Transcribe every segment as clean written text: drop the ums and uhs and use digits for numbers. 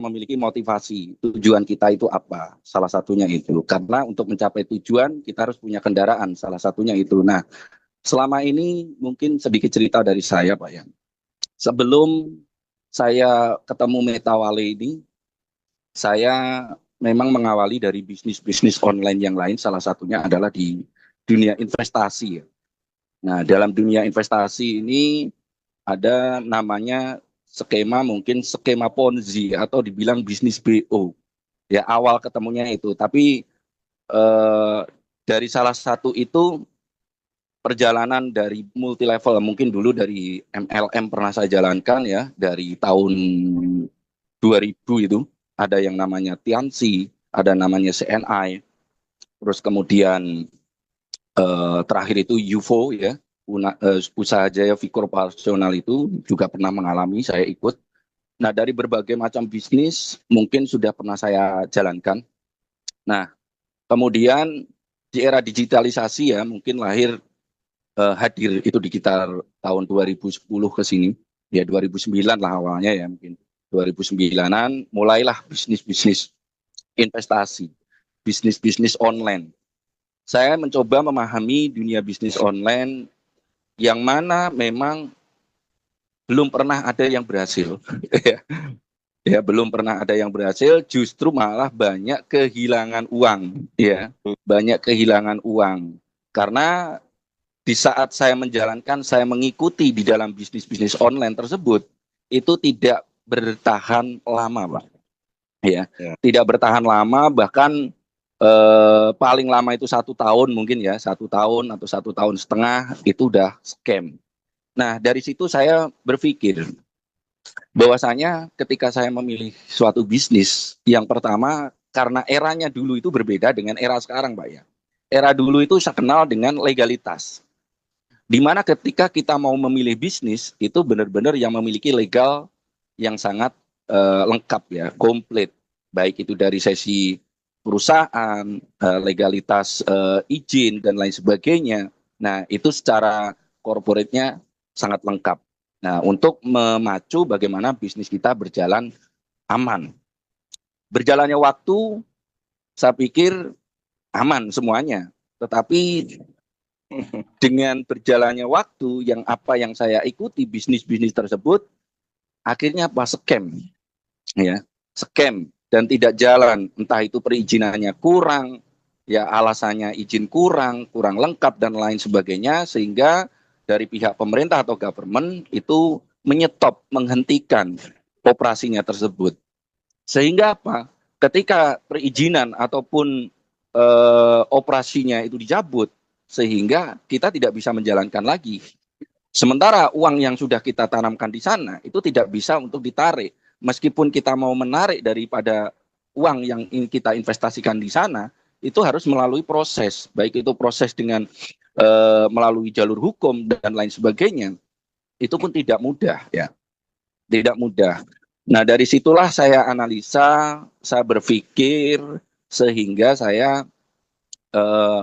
memiliki motivasi, tujuan kita itu apa? Salah satunya itu. Karena untuk mencapai tujuan kita harus punya kendaraan, salah satunya itu. Nah, selama ini mungkin sedikit cerita dari saya, Pak ya. Sebelum saya ketemu Metawale ini, saya memang mengawali dari bisnis-bisnis online yang lain, salah satunya adalah di dunia investasi. Nah, dalam dunia investasi ini ada namanya skema, mungkin skema Ponzi atau dibilang bisnis BO. Ya, awal ketemunya itu. Tapi eh, dari salah satu itu perjalanan dari multi level, mungkin dulu dari MLM pernah saya jalankan ya, dari tahun 2000 itu ada yang namanya Tianxi, ada namanya CNI, terus kemudian terakhir itu UFO ya, usaha Jaya V Corporational itu juga pernah mengalami, saya ikut. Nah, dari berbagai macam bisnis mungkin sudah pernah saya jalankan. Nah, kemudian di era digitalisasi ya, mungkin hadir itu di sekitar tahun 2010 ke sini. Ya 2009 lah awalnya ya, mungkin 2009-an mulailah bisnis-bisnis investasi, bisnis-bisnis online. Saya mencoba memahami dunia bisnis online yang mana memang belum pernah ada yang berhasil. Ya, belum pernah ada yang berhasil, justru malah banyak kehilangan uang, ya, banyak kehilangan uang. Karena di saat saya menjalankan, saya mengikuti di dalam bisnis-bisnis online tersebut, itu tidak bertahan lama, Pak. Ya, tidak bertahan lama, bahkan paling lama itu 1 tahun mungkin ya, 1 tahun atau 1 tahun setengah itu udah scam. Nah, dari situ saya berpikir bahwasanya ketika saya memilih suatu bisnis, yang pertama karena eranya dulu itu berbeda dengan era sekarang, Pak ya. Era dulu itu saya kenal dengan legalitas. Di mana ketika kita mau memilih bisnis itu benar-benar yang memiliki legal yang sangat lengkap ya, komplit. Baik itu dari sesi perusahaan, legalitas izin dan lain sebagainya. Nah, itu secara korporatnya sangat lengkap. Nah, untuk memacu bagaimana bisnis kita berjalan aman. Berjalannya waktu, saya pikir aman semuanya. Tetapi dengan berjalannya waktu, yang apa yang saya ikuti bisnis-bisnis tersebut, akhirnya apa? Scam. Ya, scam dan tidak jalan. Entah itu perizinannya kurang, ya alasannya izin kurang, kurang lengkap dan lain sebagainya, sehingga dari pihak pemerintah atau government itu menyetop, menghentikan operasinya tersebut. Sehingga apa? Ketika perizinan ataupun operasinya itu dicabut, sehingga kita tidak bisa menjalankan lagi. Sementara uang yang sudah kita tanamkan di sana itu tidak bisa untuk ditarik. Meskipun kita mau menarik daripada uang yang kita investasikan di sana, itu harus melalui proses, baik itu proses dengan melalui jalur hukum dan lain sebagainya. Itu pun tidak mudah ya, tidak mudah. Nah, dari situlah saya analisa, saya berpikir, sehingga saya eh,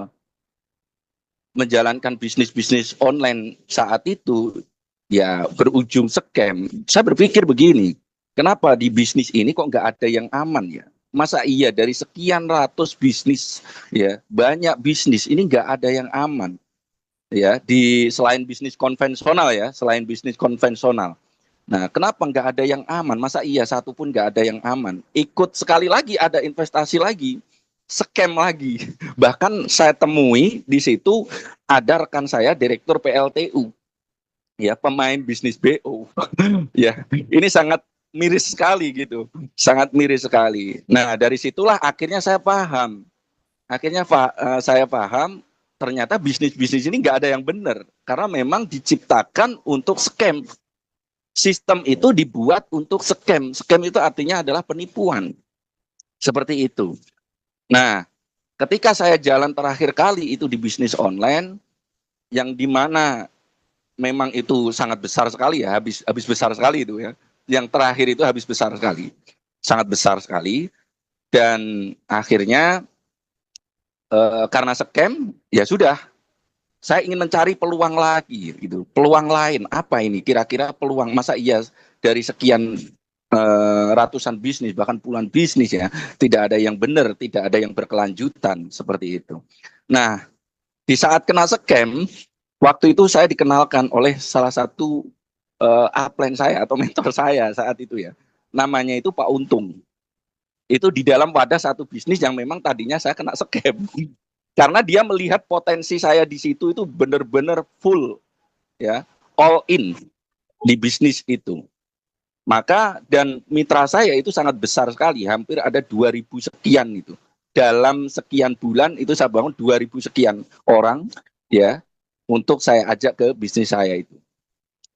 menjalankan bisnis-bisnis online saat itu ya berujung scam. Saya berpikir begini, kenapa di bisnis ini kok nggak ada yang aman ya? Masa iya dari sekian ratus bisnis ya, banyak bisnis ini nggak ada yang aman ya, di selain bisnis konvensional ya, selain bisnis konvensional. Nah, kenapa nggak ada yang aman? Masa iya satu pun nggak ada yang aman? Ikut sekali lagi ada investasi lagi, scam lagi. Bahkan saya temui di situ ada rekan saya direktur PLTU, ya pemain bisnis BO. Ya, ini sangat miris sekali gitu, sangat miris sekali. Nah, dari situlah akhirnya saya paham. Akhirnya saya paham ternyata bisnis-bisnis ini nggak ada yang benar karena memang diciptakan untuk scam. Sistem itu dibuat untuk scam. Scam itu artinya adalah penipuan. Seperti itu. Nah, ketika saya jalan terakhir kali itu di bisnis online, yang dimana memang itu sangat besar sekali ya, habis besar sekali itu ya. Yang terakhir itu habis besar sekali, sangat besar sekali. Dan akhirnya karena scam, ya sudah. Saya ingin mencari peluang lagi, gitu. Peluang lain apa ini? Kira-kira peluang masa iya dari sekian ratusan bisnis, bahkan puluhan bisnis ya. Tidak ada yang benar, tidak ada yang berkelanjutan seperti itu. Nah, di saat kena scam, waktu itu saya dikenalkan oleh salah satu upline saya atau mentor saya saat itu ya. Namanya itu Pak Untung. Itu di dalam wadah satu bisnis yang memang tadinya saya kena scam. Karena dia melihat potensi saya di situ itu benar-benar full ya, all in di bisnis itu. Maka dan mitra saya itu sangat besar sekali, hampir ada 2000 sekian itu. Dalam sekian bulan itu saya bangun 2000 sekian orang ya untuk saya ajak ke bisnis saya itu.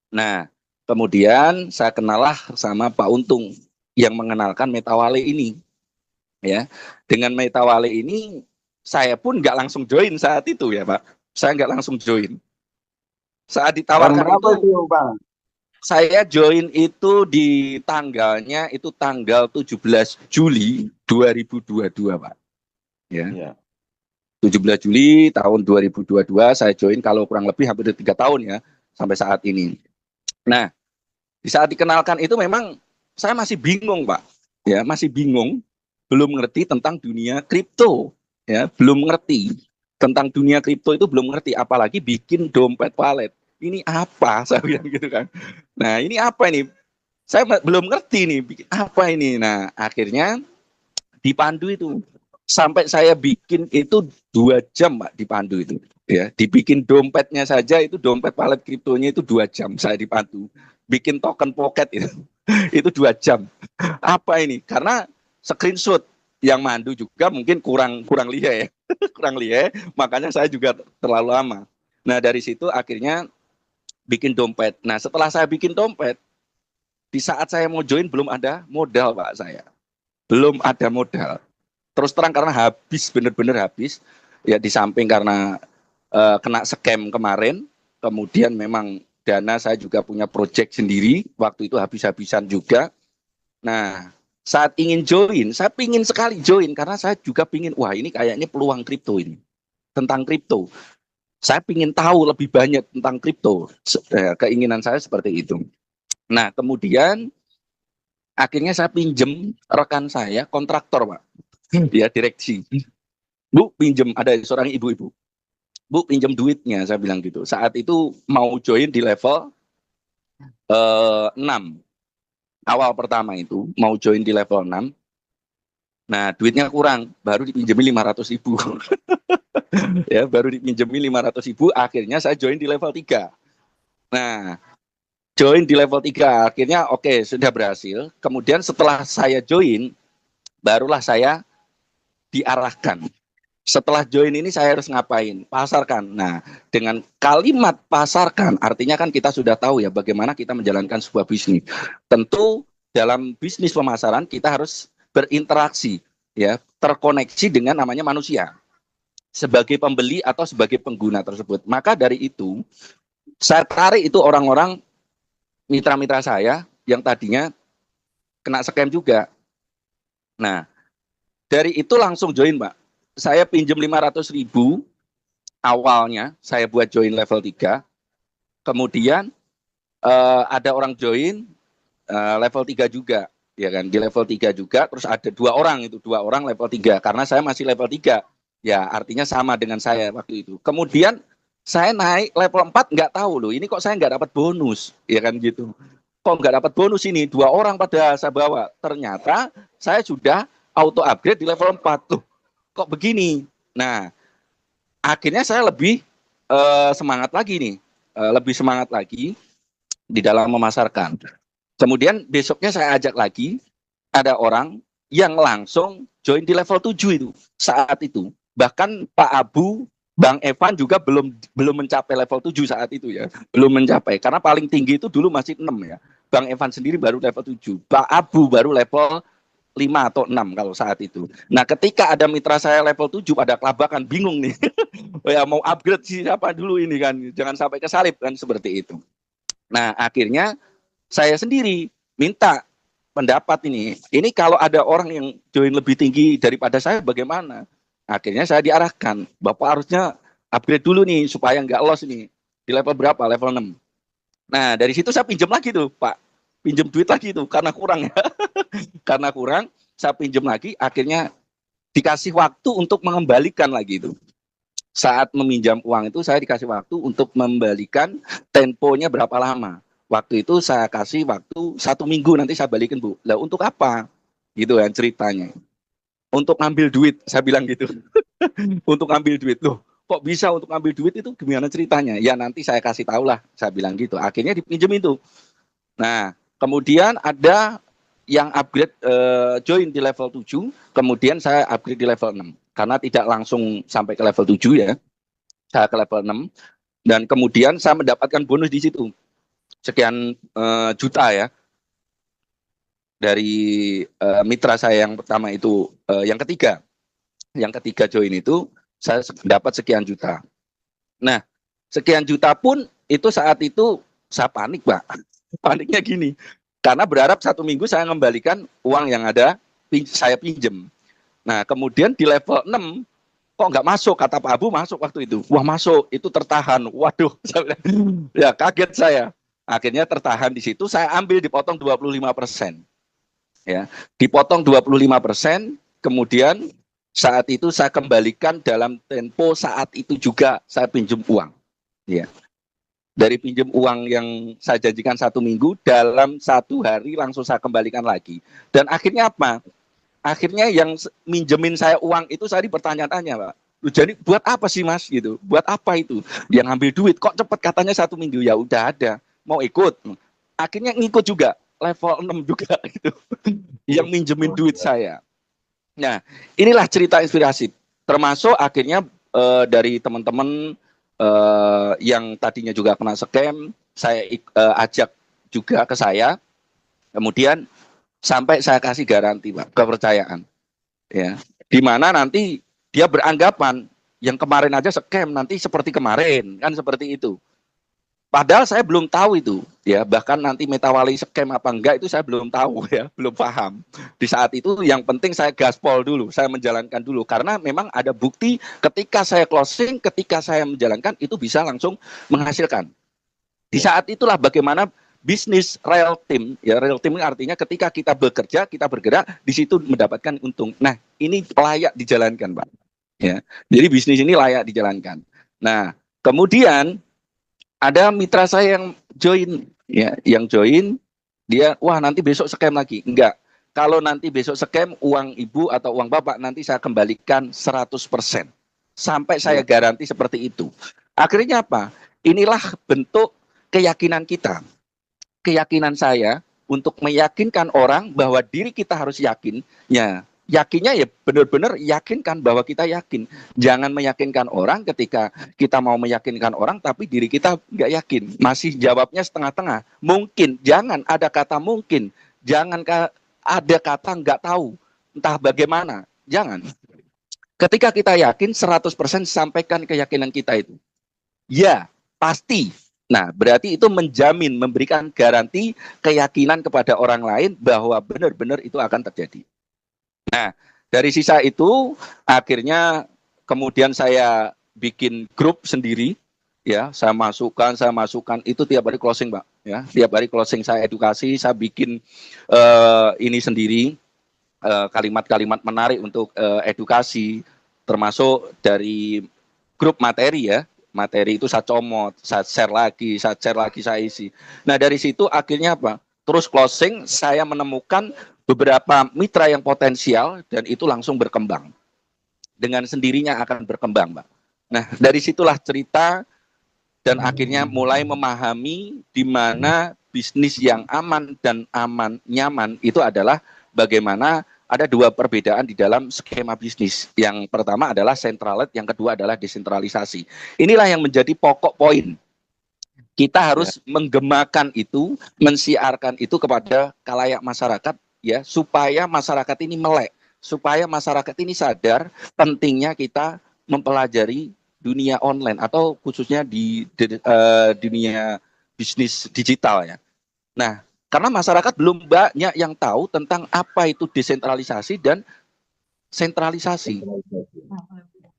Nah, kemudian saya kenalah sama Pak Untung yang mengenalkan Metawale ini ya. Dengan Metawale ini saya pun nggak langsung join saat itu ya Pak. Saya nggak langsung join. Saat ditawarkan itu, Bang? saya join itu di tanggalnya itu tanggal 17 Juli 2022, Pak. Ya. 17 Juli tahun 2022 saya join, kalau kurang lebih hampir 3 tahun ya sampai saat ini. Nah, di saat dikenalkan itu memang saya masih bingung, Pak. Ya, masih bingung, belum ngerti tentang dunia kripto, ya, belum ngerti tentang dunia kripto itu belum ngerti, apalagi bikin dompet wallet. Ini apa? Saya bilang gitu kan. Nah, ini apa ini? Saya belum ngerti nih, apa ini. Nah, akhirnya dipandu itu. Sampai saya bikin itu 2 jam, Pak, dipandu itu. Ya, dibikin dompetnya saja itu, dompet wallet kriptonya itu 2 jam saya dipandu. Bikin token pocket itu, itu 2 jam. Apa ini? Karena screenshot yang mandu juga mungkin kurang lihat ya, kurang lihat. Makanya saya juga terlalu lama. Nah, dari situ akhirnya bikin dompet. Nah, setelah saya bikin dompet, di saat saya mau join belum ada modal, Pak, saya. Belum ada modal. Terus terang karena habis, benar-benar habis. Ya, di samping karena kena scam kemarin, kemudian memang dana saya juga punya project sendiri, waktu itu habis-habisan juga. Nah, saat ingin join, saya pingin sekali join karena saya juga pingin, wah ini kayaknya peluang kripto ini, tentang kripto. Saya pingin tahu lebih banyak tentang kripto. Keinginan saya seperti itu. Nah, kemudian akhirnya saya pinjem rekan saya, kontraktor, Pak. Dia direksi. Bu, pinjem, ada seorang ibu-ibu. Bu, pinjem duitnya, saya bilang gitu. Saat itu mau join di level 6. Awal pertama itu, mau join di level 6. Nah, duitnya kurang, baru dipinjemi 500.000. Ya, baru dipinjemi 500.000, akhirnya saya join di level 3. Nah, join di level 3, akhirnya oke, sudah berhasil. Kemudian setelah saya join, barulah saya diarahkan. Setelah join ini saya harus ngapain? Pasarkan. Nah, dengan kalimat pasarkan, artinya kan kita sudah tahu ya bagaimana kita menjalankan sebuah bisnis. Tentu dalam bisnis pemasaran kita harus berinteraksi, ya, terkoneksi dengan namanya manusia sebagai pembeli atau sebagai pengguna tersebut. Maka dari itu, saya tarik itu orang-orang mitra-mitra saya yang tadinya kena scam juga. Nah, dari itu langsung join, Pak. Saya pinjam 500.000 awalnya, saya buat join level 3. Kemudian ada orang join level 3 juga, ya kan? Di level 3 juga, terus ada 2 orang itu, 2 orang level 3 karena saya masih level 3. Ya, artinya sama dengan saya waktu itu. Kemudian saya naik level 4 nggak tahu loh, ini kok saya nggak dapat bonus, ya kan gitu. Kok nggak dapat bonus ini, 2 orang pada saya bawa. Ternyata saya sudah auto upgrade di level 4 tuh. Kok begini? Nah, akhirnya saya lebih semangat lagi nih, lebih semangat lagi di dalam memasarkan. Kemudian besoknya saya ajak lagi, ada orang yang langsung join di level 7 itu saat itu. Bahkan Pak Abu, Bang Evan juga belum mencapai level 7 saat itu ya. Belum mencapai karena paling tinggi itu dulu masih 6 ya. Bang Evan sendiri baru level 7. Pak Abu baru level 5 atau 6 kalau saat itu. Nah, ketika ada mitra saya level 7 pada kelabakan, bingung nih. Oh ya, mau upgrade siapa dulu ini kan. Jangan sampai kesalip kan, seperti itu. Nah, akhirnya saya sendiri minta pendapat ini. Ini kalau ada orang yang join lebih tinggi daripada saya bagaimana? Akhirnya saya diarahkan, Bapak harusnya upgrade dulu nih supaya nggak loss ini. Di level berapa? Level 6. Nah, dari situ saya pinjam lagi tuh, Pak. pinjam duit lagi itu karena kurang ya. Karena kurang, saya pinjam lagi, akhirnya dikasih waktu untuk mengembalikan lagi itu. Saat meminjam uang itu saya dikasih waktu untuk membalikan, temponya berapa lama. Waktu itu saya kasih waktu 1 minggu, nanti saya balikin Bu. Lah untuk apa? Gitu kan ceritanya. Untuk ngambil duit, saya bilang gitu. Untuk ngambil duit. Loh, kok bisa untuk ngambil duit itu gimana ceritanya? Ya nanti saya kasih tahu lah, saya bilang gitu. Akhirnya dipinjem itu. Nah, kemudian ada yang upgrade join di level 7, kemudian saya upgrade di level 6. Karena tidak langsung sampai ke level 7 ya. Saya ke level 6 dan kemudian saya mendapatkan bonus di situ. Sekian juta ya. Dari mitra saya yang pertama itu, yang ketiga join itu saya dapat sekian juta. Nah, sekian juta pun itu saat itu saya panik, Pak. Paniknya gini, karena berharap 1 minggu saya mengembalikan uang yang ada saya pinjem. Nah, kemudian di level 6 kok nggak masuk, kata Pak Abu masuk waktu itu. Wah masuk, itu tertahan. Waduh, ya kaget saya. Akhirnya tertahan di situ, saya ambil dipotong 25%. Ya, dipotong 25%, kemudian saat itu saya kembalikan dalam tempo saat itu juga saya pinjam uang. Ya. Dari pinjam uang yang saya janjikan 1 minggu, dalam 1 hari langsung saya kembalikan lagi. Dan akhirnya apa? Akhirnya yang minjemin saya uang itu saya bertanya-tanya, Pak. Jadi buat apa sih Mas gitu? Buat apa itu? Yang ngambil duit kok cepet katanya 1 minggu, ya udah ada. Mau ikut. Akhirnya ngikut juga, level 6 juga gitu. Yang minjemin duit saya. Nah, inilah cerita inspirasi. Termasuk akhirnya dari teman-teman yang tadinya juga kena scam, saya ajak juga ke saya. Kemudian sampai saya kasih garansi, Pak, kepercayaan. Ya, di mana nanti dia beranggapan yang kemarin aja scam, nanti seperti kemarin, kan seperti itu. Padahal saya belum tahu itu, ya, bahkan nanti Metawali scam apa enggak itu saya belum tahu ya, belum paham. Di saat itu yang penting saya gaspol dulu, saya menjalankan dulu, karena memang ada bukti ketika saya closing, ketika saya menjalankan itu bisa langsung menghasilkan. Di saat itulah bagaimana bisnis real team, ya real team artinya ketika kita bekerja, kita bergerak, di situ mendapatkan untung. Nah, ini layak dijalankan, Pak. Ya, jadi bisnis ini layak dijalankan. Nah, kemudian ada mitra saya yang join, ya, yang join, dia, wah nanti besok scam lagi. Enggak. Kalau nanti besok scam, uang ibu atau uang bapak nanti saya kembalikan 100%. Sampai saya garansi seperti itu. Akhirnya apa? Inilah bentuk keyakinan kita. Keyakinan saya untuk meyakinkan orang bahwa diri kita harus yakin, ya yakinnya ya benar-benar yakinkan bahwa kita yakin. Jangan meyakinkan orang ketika kita mau meyakinkan orang tapi diri kita nggak yakin. Masih jawabnya setengah-tengah. Mungkin, jangan ada kata mungkin. Jangan ada kata nggak tahu. Entah bagaimana. Jangan. Ketika kita yakin 100% sampaikan keyakinan kita itu. Ya, pasti. Nah, berarti itu menjamin, memberikan garansi keyakinan kepada orang lain bahwa benar-benar itu akan terjadi. Nah, dari sisa itu akhirnya kemudian saya bikin grup sendiri, ya, saya masukkan itu tiap hari closing, Pak, ya, tiap hari closing saya edukasi, saya bikin ini sendiri, kalimat-kalimat menarik untuk edukasi, termasuk dari grup materi ya. Materi itu saya comot, saya share lagi, saya isi. Nah, dari situ akhirnya apa? Terus closing, saya menemukan beberapa mitra yang potensial dan itu langsung berkembang. Dengan sendirinya akan berkembang, Mbak. Nah, dari situlah cerita dan akhirnya mulai memahami di mana bisnis yang aman dan nyaman itu adalah bagaimana ada dua perbedaan di dalam skema bisnis. Yang pertama adalah centralized, yang kedua adalah desentralisasi. Inilah yang menjadi pokok poin. Kita harus menggemakan itu, mensiarkan itu kepada khalayak masyarakat, ya, supaya masyarakat ini melek, supaya masyarakat ini sadar pentingnya kita mempelajari dunia online atau khususnya di dunia bisnis digital ya. Nah, karena masyarakat belum banyak yang tahu tentang apa itu desentralisasi dan sentralisasi.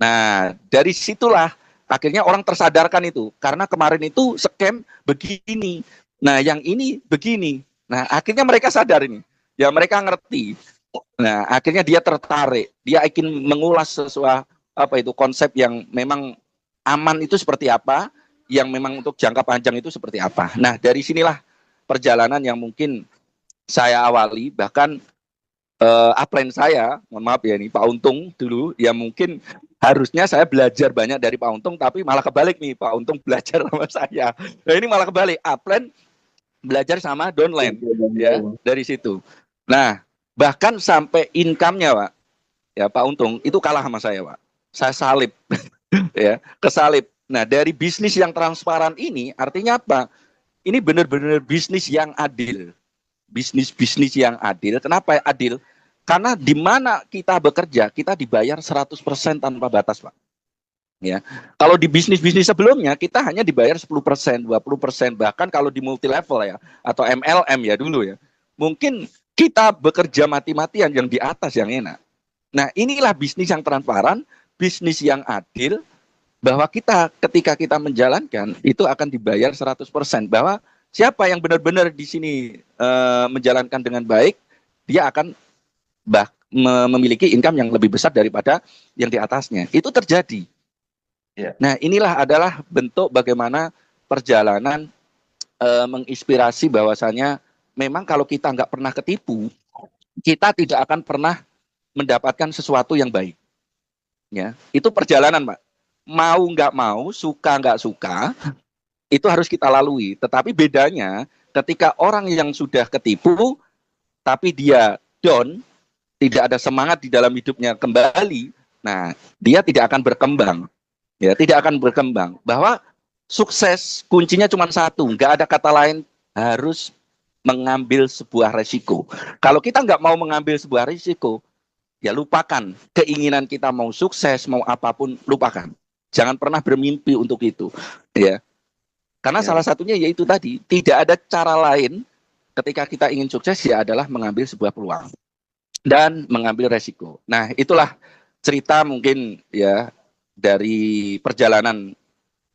Nah, dari situlah akhirnya orang tersadarkan itu. Karena kemarin itu scam begini. Nah, yang ini begini. Nah, akhirnya mereka sadar ini. Ya, mereka ngerti. Nah, akhirnya dia tertarik. Dia ingin mengulas sesuatu konsep yang memang aman itu seperti apa, yang memang untuk jangka panjang itu seperti apa. Nah, dari sinilah perjalanan yang mungkin saya awali, bahkan upline saya, mohon maaf ya ini Pak Untung dulu, ya mungkin harusnya saya belajar banyak dari Pak Untung, tapi malah kebalik nih, Pak Untung belajar sama saya. Nah, ini malah kebalik, upline belajar sama downline, ya dari situ. Nah, bahkan sampai income-nya, Pak, ya Pak Untung itu kalah sama saya, Pak. Saya salib, ya, kesalip. Nah, dari bisnis yang transparan ini artinya apa? Ini benar-benar bisnis yang adil. Bisnis yang adil. Kenapa adil? Karena di mana kita bekerja, kita dibayar 100% tanpa batas, Pak. Ya. Kalau di bisnis-bisnis sebelumnya kita hanya dibayar 10%, 20%, bahkan kalau di multi level ya atau MLM ya dulu ya. Mungkin kita bekerja mati-matian yang di atas yang enak. Nah, inilah bisnis yang transparan, bisnis yang adil, bahwa kita ketika kita menjalankan itu akan dibayar 100%, bahwa siapa yang benar-benar di sini menjalankan dengan baik, dia akan memiliki income yang lebih besar daripada yang di atasnya. Itu terjadi. Yeah. Nah, inilah adalah bentuk bagaimana perjalanan menginspirasi bahwasanya memang kalau kita nggak pernah ketipu, kita tidak akan pernah mendapatkan sesuatu yang baik. Ya, itu perjalanan, Pak. Mau nggak mau, suka nggak suka, itu harus kita lalui. Tetapi bedanya ketika orang yang sudah ketipu, tapi dia down, tidak ada semangat di dalam hidupnya kembali, nah dia tidak akan berkembang. Ya, tidak akan berkembang. Bahwa sukses kuncinya cuma satu, nggak ada kata lain, harus mengambil sebuah resiko. Kalau kita nggak mau mengambil sebuah resiko, ya lupakan keinginan kita mau sukses, mau apapun, lupakan. Jangan pernah bermimpi untuk itu, ya. Karena salah satunya yaitu tadi, tidak ada cara lain ketika kita ingin sukses ya adalah mengambil sebuah peluang dan mengambil resiko. Nah, itulah cerita mungkin ya dari perjalanan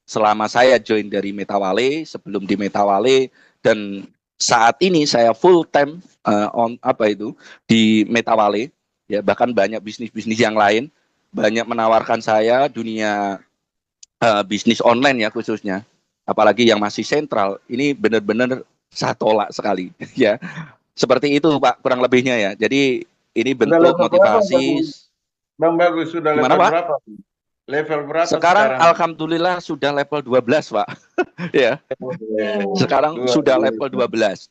selama saya join dari Metawale, sebelum di Metawale, dan saat ini saya full time di Metawale, ya bahkan banyak bisnis-bisnis yang lain banyak menawarkan saya dunia bisnis online ya khususnya, apalagi yang masih sentral, ini benar-benar saya tolak sekali ya. Seperti itu Pak kurang lebihnya ya. Jadi ini bentuk motivasi. Bang Bagus sudah level berapa? Level berapa sekarang? Alhamdulillah sudah level 12, Pak. Ya. Sekarang sudah level 12.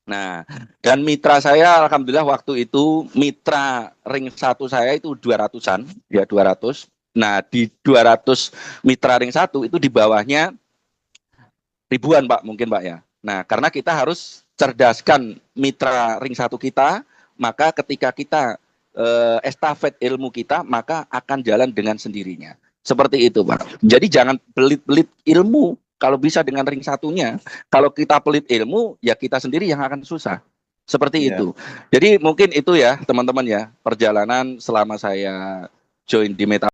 Nah, dan mitra saya alhamdulillah waktu itu mitra ring 1 saya itu 200-an, ya 200. Nah, di 200 mitra ring 1 itu di bawahnya ribuan, Pak, mungkin, Pak ya. Nah, karena kita harus cerdaskan mitra ring 1 kita, maka ketika kita estafet ilmu kita, maka akan jalan dengan sendirinya. Seperti itu, Pak. Jadi jangan pelit-pelit ilmu kalau bisa dengan ring 1-nya. Kalau kita pelit ilmu, ya kita sendiri yang akan susah. Seperti itu. Jadi mungkin itu ya, teman-teman ya, perjalanan selama saya join di Meta.